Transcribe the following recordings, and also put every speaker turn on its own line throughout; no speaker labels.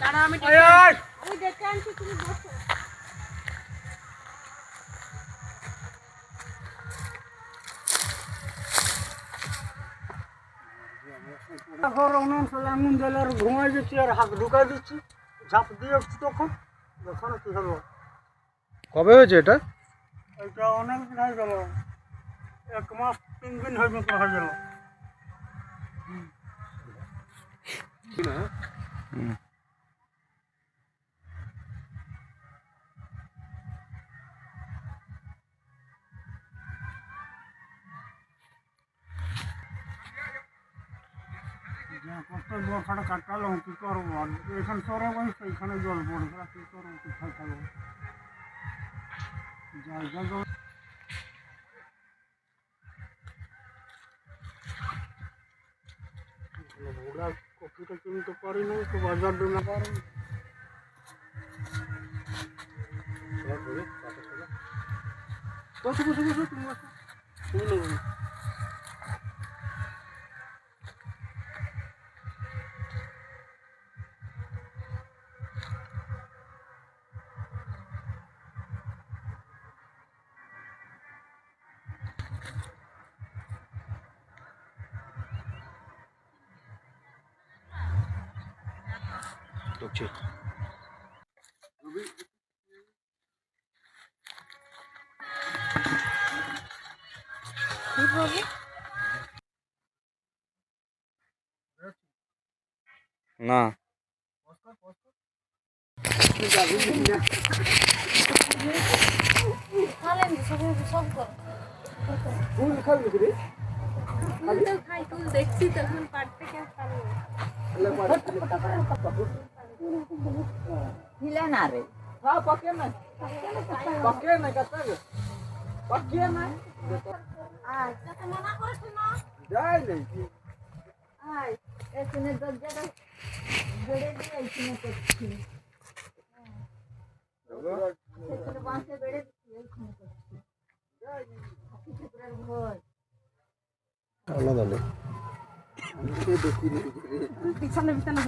দাঁড়া আমি ওই দেখে আনছি তুমি বসো।
আঙুন দিলে আর ঘুমাই দিচ্ছি আর হাত ঢুকাই দিচ্ছি, ঝাঁপ দিয়ে উঠছি তখন যখন কি হলো।
কবে হয়েছে এটা?
এটা অনেক দিন হয়ে গেল, 1 মাস 3 দিন হয়ে গেল। কষ্ট বর্ষাটা কাটালাম, কি করবো আর এখানে সরে বসে এখানে জল পড়বে, কি করবো, কোথায় থাকবো জায়গা জল। ওরা কপিটা কিনতে পারি না, তো বাজার দিতে পারি। বসে বসে বসে তুমি বসো, তুমি নেবে।
ঢুকছি। না
দেখছি তখন পারতে কেন
না রে
পকে না পকে না
আচ্ছা তো মনা করছ না
যাই নেই
আয় এখানে দরজাটা ধরে দিয়ে এখানে করছি সেখানে বাঁশে বেড়ে দিচ্ছি এইখানে করছি ভয়
আলাদা নেই।
পিছনে পিছনে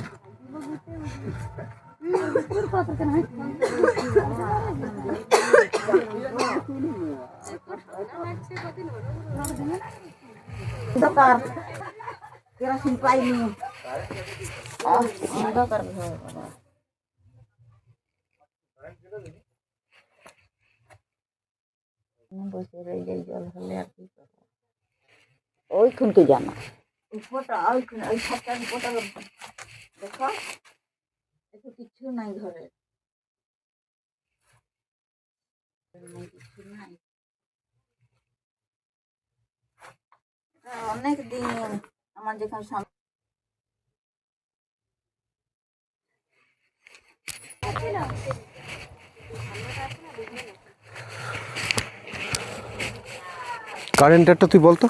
দরকার কেরোসিন পাইনি দরকার বসে রইলে জল হলে আর কি করবো ওইখানকে জানা ওই ফোটা ওইখানে ওই ছাদটা ফোটা দেখো একটু কিচ্ছু নাই ঘরে কিছু নাই অনেক দিন আমার যেখানে
কারেন্টারটা তুই বলতো।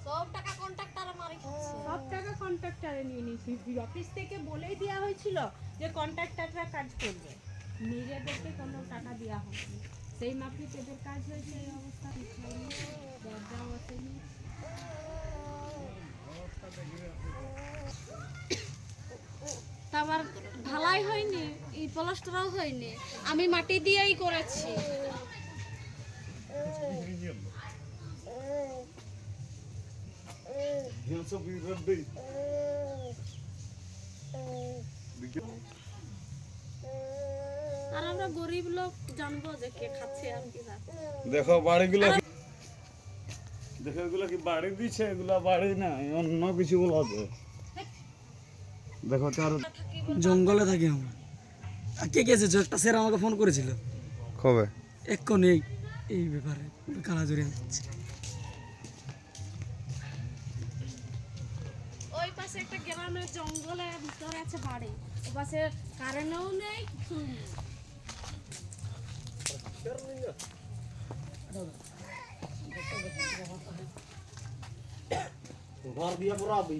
সব টাকা কন্ট্রাক্টরে নিয়ে নিয়েছি। অফিস থেকে বলেই দেওয়া হয়েছিল যে কন্ট্রাক্টররা কাজ করবে, নিজেদেরকে কোনো টাকা দেওয়া হয়নি। সেই মাফিক এদের কাজ হয়েছে, এই অবস্থা দরজাও আসেনি। তারপর ঢালাই হয়নি, এই প্লাস্টারও হয়নি, আমি মাটি দিয়েই করেছি। আর আমরা গরিব লোক জানবো যে কে খাচ্ছে আর কি না।
দেখো বাড়িগুলো, দেখো এগুলো কি বাড়ি দিচ্ছে, এগুলো বাড়ি না, অন্য কিছু বলা আছে। দেখো তার
জঙ্গলে থাকি আমরা। আর কে গেছে একটা স্যার আমাকে ফোন করেছিল
কবে?
এক্ষুনি এই ব্যাপারে কালাজুরি হচ্ছে।
ওই পাশে একটা গ্রামের জঙ্গলের ভিতরে আছে বাড়ি, ওই পাশে কারেন্টও নেই, কিছু নেই।
ঘর দিয়ে পুরাবি।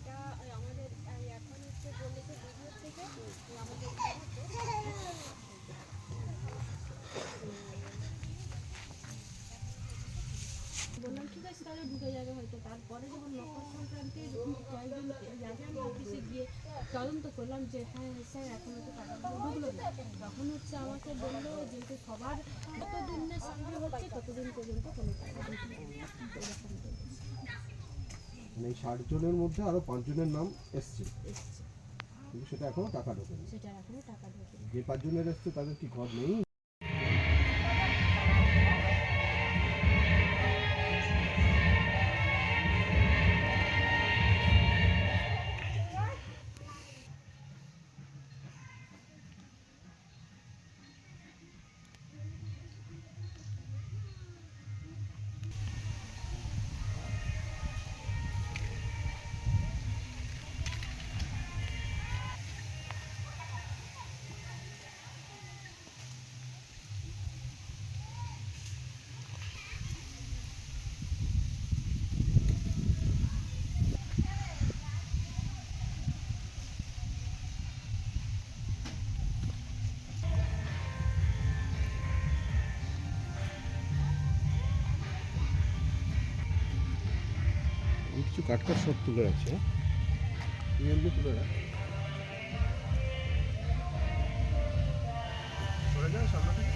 এটা আমাদের এখন হচ্ছে বলেছে ভিডিও থেকে আমাদের বললাম ঠিক আছে তাহলে ঢুকে যাবে হয়তো। তারপরে যখন মকর সংক্রান্তির কয়েকদিন যাবে আমি অফিসে গিয়ে তদন্ত করলাম যে হ্যাঁ স্যার এখনো তো টাকাগুলো ঢুকলো না। তখন হচ্ছে আমাকে বললো যেহেতু সবার যতদিন না সার্ভে হচ্ছে ততদিন পর্যন্ত কোনো টাকা ঢুকবে না। এরকম বলেছে।
মানে এই 60 জনের মধ্যে আরো 5 জনের নাম এসছে,
এসছে
কিন্তু সেটা এখনো টাকা ঢোকেনি।
সেটা এখনো টাকা ঢোকেনি।
যে 5 জনের এসছে তাদের কি ঘর নেই? কিছু কাটকাট সব তুলে আছে, তুই এমনি তুলে রাখ। সরে যাও সামনে থেকে।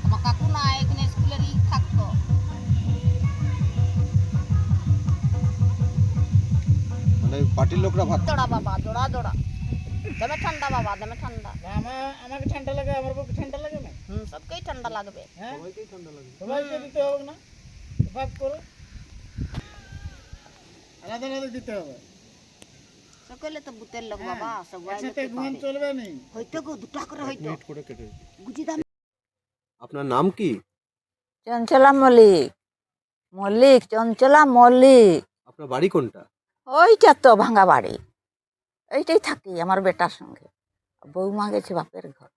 আমার কাকু না এখানে স্কুলেরই থাকতো।
মানে পার্টির লোকরা ভাত
জোড়া বাবা জোড়া জোড়া দমে ঠান্ডা বাবা দমে ঠান্ডা।
আমাকে ঠান্ডা লাগে, আমার পক্ষে ঠান্ডা লাগে না।
সবকেই ঠান্ডা লাগবে।
সবাইকেই ঠান্ডা লাগে।
সবাইকে দিতে হবে না, ভাগ করো, আলাদা আলাদা দিতে হবে।
সকলে তো বুতের লোক বাবা, সবাই
একসাথে ঘুম চলবে না।
হয়তো গো দুটা করে হয়তো
মিনিট করে কেটে।
বুঝি দাম।
আপনার নাম কি?
চঞ্চলা মল্লিক। মল্লিক চঞ্চলা মল্লিক।
আপনার বাড়ি কোনটা?
ওইটা তো ভাঙা বাড়ি, এইটাই থাকি আমার বেটার সঙ্গে। বৌমা গেছে বাপের ঘর।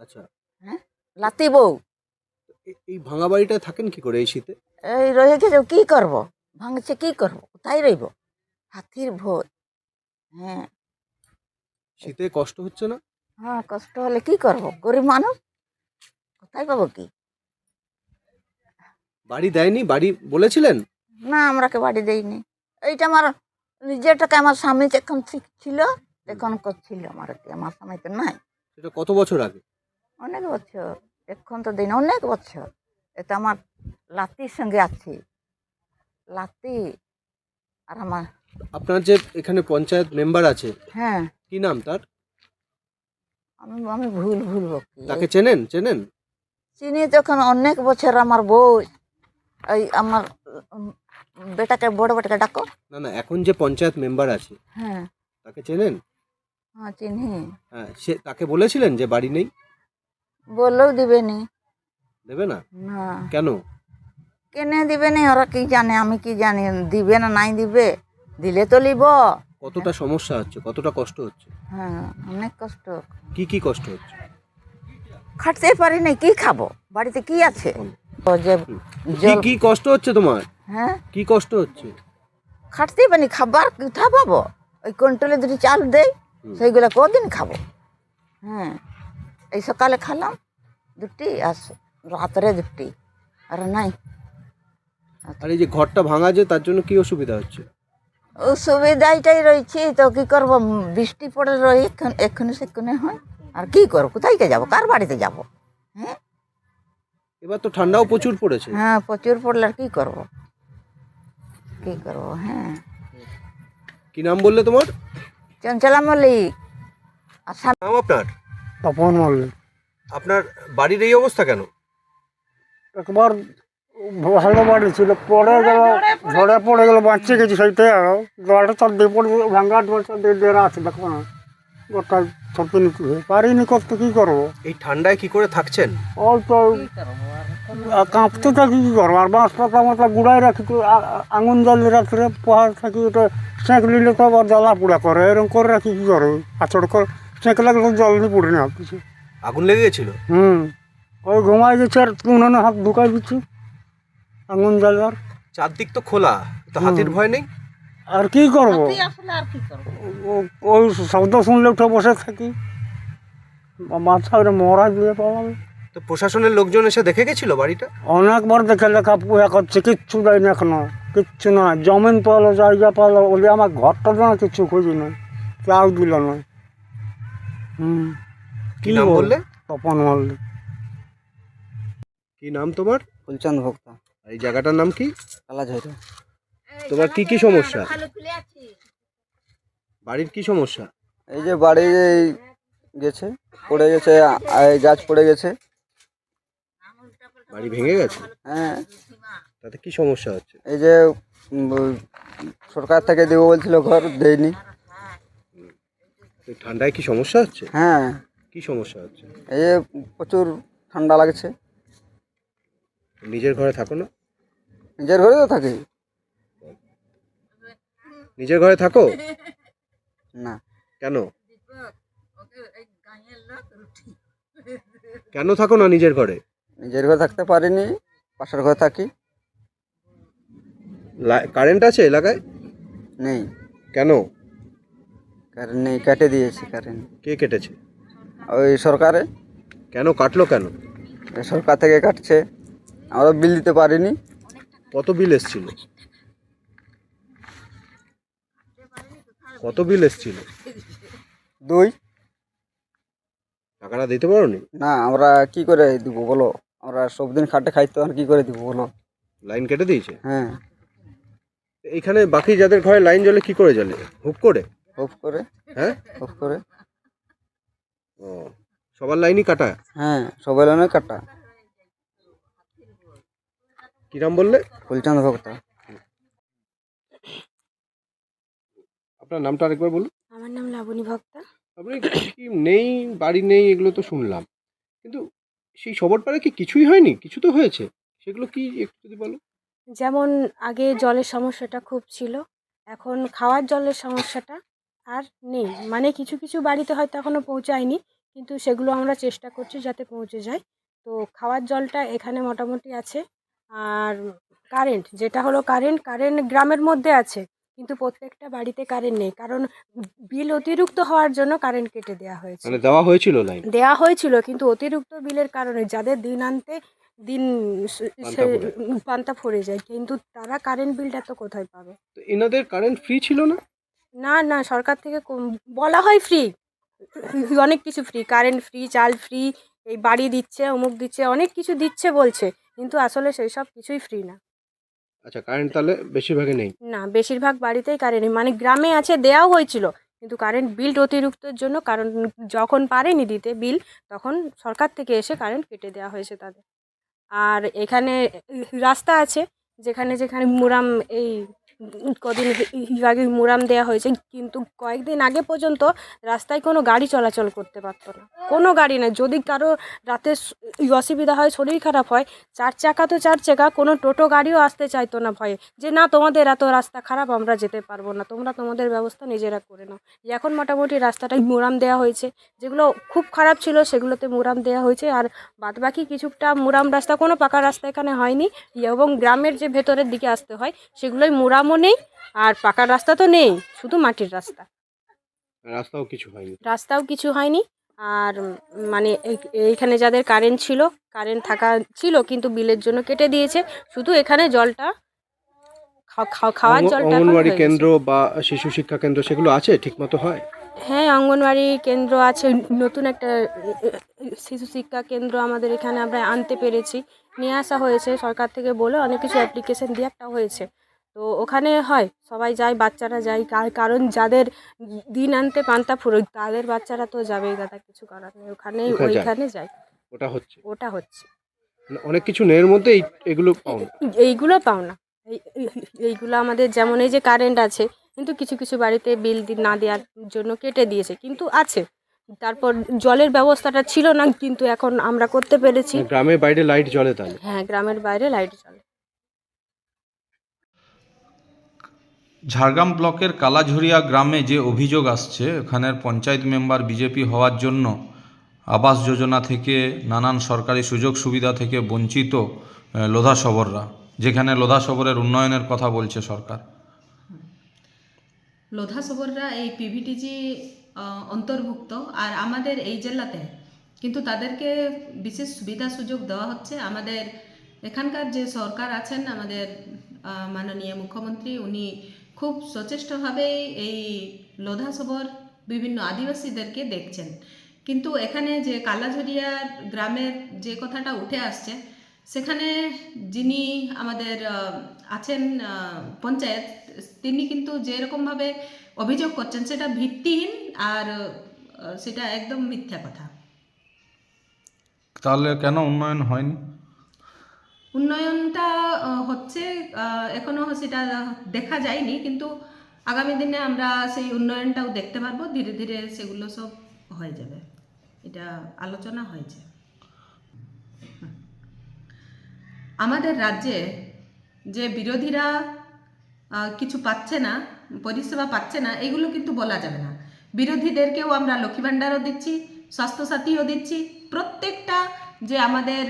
আচ্ছা,
হ্যাঁ লাতি বউ।
এই ভাঙা বাড়িটায় থাকেন কি করে এই শীতে?
এই রয়ে গেছে কি করব, ভাঙছে কি করব, কোথায় রইব, হাতির ভোজ। হ্যাঁ
শীতে কষ্ট হচ্ছে না?
হ্যাঁ কষ্ট হলে কি করব, গরিব মানুষ কোথায় পাবো কি।
বাড়ি দেয়নি? বাড়ি বলেছিলেন?
না আমরাকে বাড়ি দেয়নি। এইটা আমার নিজের টাকা, আমার স্বামী যখন ছিল তখন করছিল আমার, আমার স্বামী তো নাই।
সেটা কত বছর আগে?
অনেক বছর, এখন তো দিন অনেক বছর। এটা আমার লাতির সঙ্গে আছি, লাতি আর আমার।
আপনার যে এখানে পঞ্চায়েত মেম্বার আছে,
হ্যাঁ
কি নাম তার?
আমি আমি ভুলবো কি,
তাকে চেনেন? চেনেন?
চিনি তখন অনেক বছর। আমার বউ এই আমার বেটাকে, বড় বেটাকে ডাকো।
না না, এখন যে পঞ্চায়েত মেম্বার আছে
হ্যাঁ
তাকে চেনেন?
হ্যাঁ চিনি।
হ্যাঁ, সে তাকে বলেছিলেন যে বাড়ি নেই?
বললেও দিবেনি।
দেবে না?
না
কেন?
কেনে দিবেনি, ওরা কি জানে, আমি কি জানি দিবে না নাই দিবে, দিলে তো লিব।
কতটা সমস্যা হচ্ছে, কতটা কষ্ট হচ্ছে?
হ্যাঁ অনেক কষ্ট,
কি কি কষ্ট হচ্ছে?
খাটতে পারি না, কি খাবো, বাড়িতে কি আছে। ও যে
কি কি কষ্ট হচ্ছে তোমার?
হ্যাঁ
কি কষ্ট হচ্ছে?
খাটতেই পারি, খাবার কোথা পাবো। ওই কন্ট্রোলে দুটি চাল দেয়, সেইগুলো কদিন খাবো। হ্যাঁ এই সকালে খালাম দুটি আর রাত্রে দুটি, আর নাই।
আর এই যে ঘরটা ভাঙা, যে তার জন্য কি অসুবিধা হচ্ছে?
ও সুবিধাটাই রয়েছে, তো কি করব, বৃষ্টি পড়ে রই এক্ষুনি সেক্ষুনি হয়, আর কি করবো, কোথায় কে যাবো, কার বাড়িতে যাব? হ্যাঁ
এবার তো ঠান্ডাও প্রচুর পড়েছে।
হ্যাঁ, প্রচুর পড়লে আর কি করবো, কি করবো। হ্যাঁ,
কি নাম বললে তোমার?
চঞ্চলা মল্লিক। আর
নাম আপনার?
তপন মল্লিক।
আপনার বাড়ির এই অবস্থা কেন?
একবার ভালো বাড়ি ছিল, পড়ে গেল, ঝড়ে পড়ে গেল, বাঁচতে গেছি সেইটাই। আর দরটা চার দিয়ে পড়ে ভাঙ্গা দরটা দিয়ে দেওয়া আছে, দেখো না, গোটা ছপে নিতে পারিনি, করতে কী করবো।
এই ঠান্ডায় কি করে থাকছেন?
ওই তো কাঁপতে থাকি, কী করবো। আর বাঁশ পাতা মাথা গুড়াই রাখি, তো আঙুন জ্বালিয়ে রাত্রে পোহার থাকি, ওটা সেঁক নিলে তো আবার জ্বালা পোড়া করে, এরকম করে রাখি, কী করবো। আচড় করে সেঁক লাগলে তো জল নিয়ে পড়ে না কিছু।
আগুন লেগে গেছিল?
ওই ঘুমাই গেছে, আর উনুনে হাত ঢুকাই দিচ্ছি আঙুন জ্বালার।
চারদিক তো খোলা, তো হাতির ভয় নেই?
আর কি করবো,
আসলে আর কি করবো,
ওই শব্দ শুনলে উঠে বসে থাকি, মাথা মরা দিয়ে পাওয়া।
তো প্রশাসনের লোকজন এসে দেখে গেছিল বাড়িটা?
অনেকবার দেখে লেখা পুয়া করছে, কিচ্ছু দেয়নি এখনো, কিচ্ছু না। জমিন পালো, জায়গা পালো, ওলি আমার ঘরটা না কিচ্ছু খুঁজি না, কেউ দিল না।
কি নাম বললে?
তপন মল্লিক।
কি নাম তোমার?
ফুলচাঁদ ভক্তা,
আর এই জায়গাটার নাম কি?
কালাঝাইরা।
তোমার কি কি সমস্যা? বাড়ির কি সমস্যা?
এই যে বাড়ি গেছে, পড়ে গেছে, এই গাছ পড়ে গেছে।
বাড়ি ভেঙে গেছে?
হ্যাঁ,
তাতে কি সমস্যা হচ্ছে?
এই যে সরকার থেকে দেবো বলছিল, ঘর দেয়নি।
এই ঠান্ডায় কি সমস্যা হচ্ছে?
হ্যাঁ,
কি সমস্যা হচ্ছে?
এই যে প্রচুর ঠান্ডা লাগছে।
নিজের ঘরে থাকো না?
নিজের ঘরে তো থাকি
নিজের ঘরে থাকো
না।
কেন? কেন থাকো না নিজের ঘরে?
নিজের ঘরে থাকতে পারিনি, পাশের ঘরে থাকি।
কারেন্ট আছে এলাকায়?
নেই,
কেন?
কারেন্ট নেই, কেটে দিয়েছি কারেন্ট।
কে কেটেছে?
ওই সরকারে,
কেন কাটলো কেন?
সরকার থেকে কাটছে, আমরা বিল দিতে পারিনি।
কত বিল এসছিল? কত বিল এসছিল?
2।
টাকাটা দিতে পারোনি?
না, আমরা কি করে দিব বলো, আমরা সবদিন খাটে খাইতে, আর কি করে দিব বলো।
লাইন কেটে দিয়েছে?
হ্যাঁ,
এখানে বাকি যাদের ঘরে লাইন জ্বলে কি করে জ্বলে? হুপ করে?
হুপ করে।
হ্যাঁ,
হুপ করে।
ও, সবার লাইনই কাটা?
হ্যাঁ, সবাই লাইনে কাটা।
কি নাম বললে?
ফুলচাঁদ ভক্তা।
আপনার নামটা আরেকবার বলুন।
আমার নাম লাবণী ভক্তা।
আপনি কি নেই, বাড়ি নেই, এগুলো তো শুনলাম, কিন্তু সেই সবরপাড়ায় কি কিছুই হয়নি? কিছু তো হয়েছে, সেগুলো কি একটু যদি বলো।
যেমন আগে জলের সমস্যাটা খুব ছিল, এখন খাওয়ার জলের সমস্যাটা আর নেই। মানে কিছু কিছু বাড়িতে হয়তো এখনও পৌঁছায়নি, কিন্তু সেগুলো আমরা চেষ্টা করছি যাতে পৌঁছে যায়। তো খাওয়ার জলটা এখানে মোটামুটি আছে। আর কারেন্ট, যেটা হলো কারেন্ট গ্রামের মধ্যে আছে, কিন্তু প্রত্যেকটা বাড়িতে কারেন্ট নেই, কারণ বিল অতিরিক্ত হওয়ার জন্য কারেন্ট কেটে দেওয়া হয়েছে।
মানে দেওয়া হয়েছিল লাইন?
দেওয়া হয়েছিল, কিন্তু অতিরিক্ত বিলের কারণে যাদের দিন আনতে দিন পান্তা ফুরে যায়, কিন্তু তারা কারেন্ট বিলটা তো কোথায় পাবে?
তো এনাদের কারেন্ট ফ্রি ছিল না?
না না, সরকার থেকে বলা হয় ফ্রি, অনেক কিছু ফ্রি, কারেন্ট ফ্রি, চাল ফ্রি, এই বাড়ি দিচ্ছে, অমুক দিচ্ছে, অনেক কিছু দিচ্ছে বলছে, কিন্তু আসলে সেই সব কিছুই ফ্রি না।
আচ্ছা, কারেন্ট তাহলে বেশিরভাগই নেই?
না, বেশিরভাগ বাড়িতেই কারেন্ট নেই। মানে গ্রামে আছে, দেওয়াও হয়েছিল, কিন্তু কারেন্ট বিল অতিরিক্তর জন্য, কারণ যখন পারেনি দিতে বিল, তখন সরকার থেকে এসে কারেন্ট কেটে দেওয়া হয়েছে তাদের। আর এখানে রাস্তা আছে, যেখানে যেখানে মুরাম, এই কদিন আগে মুরাম দেওয়া হয়েছে, কিন্তু কয়েকদিন আগে পর্যন্ত রাস্তায় কোনো গাড়ি চলাচল করতে পারতো না, কোনো গাড়ি না। যদি কারো রাতে অসুবিধা হয়, শরীর খারাপ হয়, 4 চাকা তো 4 চাকা, কোনো টোটো গাড়িও আসতে চাইতো না ভয়ে, যে না তোমাদের এত রাস্তা খারাপ, আমরা যেতে পারবো না, তোমরা তোমাদের ব্যবস্থা নিজেরা করে নাও। এখন মোটামুটি রাস্তাটাই মুরাম দেওয়া হয়েছে, যেগুলো খুব খারাপ ছিল সেগুলোতে মুরাম দেওয়া হয়েছে, আর বাদবাকি কিছুটা মুরাম রাস্তা, কোনো পাকা রাস্তা এখানে হয়নি, এবং গ্রামের যে ভেতরের দিকে আসতে হয় সেগুলোই মুরামও নেই, আর পাকা রাস্তা তো নেই, শুধু মাটির রাস্তা।
রাস্তাও কিছু হয়নি? রাস্তাও
কিছু হয়নি। আর মানে এইখানে যাদের কারেন্ট ছিল, কারেন্ট থাকা ছিল, কিন্তু বিলের জন্য কেটে দিয়েছে, শুধু এখানে জলটা
খাওয়ার জলটা এখন
অঙ্গনওয়াড়ি
হয়েছে।
কেন্দ্র বা শিশু শিক্ষা কেন্দ্র সেগুলো আছে ঠিকমতো হয়?
হ্যাঁ, অঙ্গনওয়াড়ি কেন্দ্র আছে, নতুন একটা শিশু শিক্ষা কেন্দ্র আমাদের এখানে আমরা আনতে পেরেছি, নিয়ে আসা হয়েছে সরকার থেকে বলে, অনেক কিছু অ্যাপ্লিকেশন দিয়ে একটা হয়েছে। তো ওখানে হয়, সবাই যায়, বাচ্চারা যায়, কারণ যাদের দিন আনতে পান্তা ফুরোয় তাদের বাচ্চারা তো যাবেই, দাদা কিছু করার নেই, ওইখানে যায়,
ওটা হচ্ছে
ওটা হচ্ছে।
মানে অনেক কিছু নেয়ের মধ্যে এগুলো পাও না।
এইগুলো পাও না, এইগুলো আমাদের যেমন এই যে কারেন্ট আছে, কিন্তু কিছু কিছু বাড়িতে বিল না দেওয়ার জন্য কেটে দিয়েছে, কিন্তু আছে। তারপর জলের ব্যবস্থাটা ছিল না, কিন্তু এখন আমরা করতে পেরেছি।
গ্রামের বাইরে লাইট জ্বলে তাহলে?
হ্যাঁ, গ্রামের বাইরে লাইট জ্বলে।
ঝাড়গ্রাম ব্লকের কালাঝুরিয়া গ্রামে যে অভিযোগ আসছে, ওখানের পঞ্চায়েত মেম্বার বিজেপি হওয়ার জন্য আবাস যোজনা থেকে নানান সরকারি সুযোগ সুবিধা থেকে বঞ্চিত লোধা সবররা, যেখানে লোধা সবরের উন্নয়নের কথা বলছে সরকার।
লোধা সবররা এই পিভিটিজি অন্তর্ভুক্ত, আর আমাদের এই জেলাতে কিন্তু তাদেরকে বিশেষ সুবিধা সুযোগ দেওয়া হচ্ছে। আমাদের এখানকার যে সরকার আছেন, আমাদের মাননীয় মুখ্যমন্ত্রী, উনি খুব সচেষ্টভাবেই এই লোধা সবর বিভিন্ন আদিবাসীদেরকে দেখছেন। কিন্তু এখানে যে কালাঝুরিয়া গ্রামের যে কথাটা উঠে আসছে, সেখানে যিনি আমাদের আছেন পঞ্চায়েত, তিনি কিন্তু যেরকমভাবে অভিযোগ করছেন সেটা ভিত্তিহীন, আর সেটা একদম মিথ্যা কথা।
তাহলে কেন উন্নয়ন হয়নি?
উন্নয়নটা হচ্ছে, এখনো সেটা দেখা যায়নি, কিন্তু আগামী দিনে আমরা সেই উন্নয়নটাও দেখতে পারবো। ধীরে ধীরে সেগুলো সব হয়ে যাবে, এটা আলোচনা হয়েছে। আমাদের রাজ্যে যে বিরোধীরা কিছু পাচ্ছে না, পরিষেবা পাচ্ছে না, এগুলো কিন্তু বলা যাবে না। বিরোধীদেরকেও আমরা লক্ষ্মী ভাণ্ডারও দিচ্ছি, স্বাস্থ্যসাথীও দিচ্ছি, প্রত্যেকটা যে আমাদের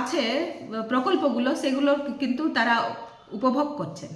আছে প্রকল্পগুলো, সেগুলো কিন্তু তারা উপভোগ করছেন।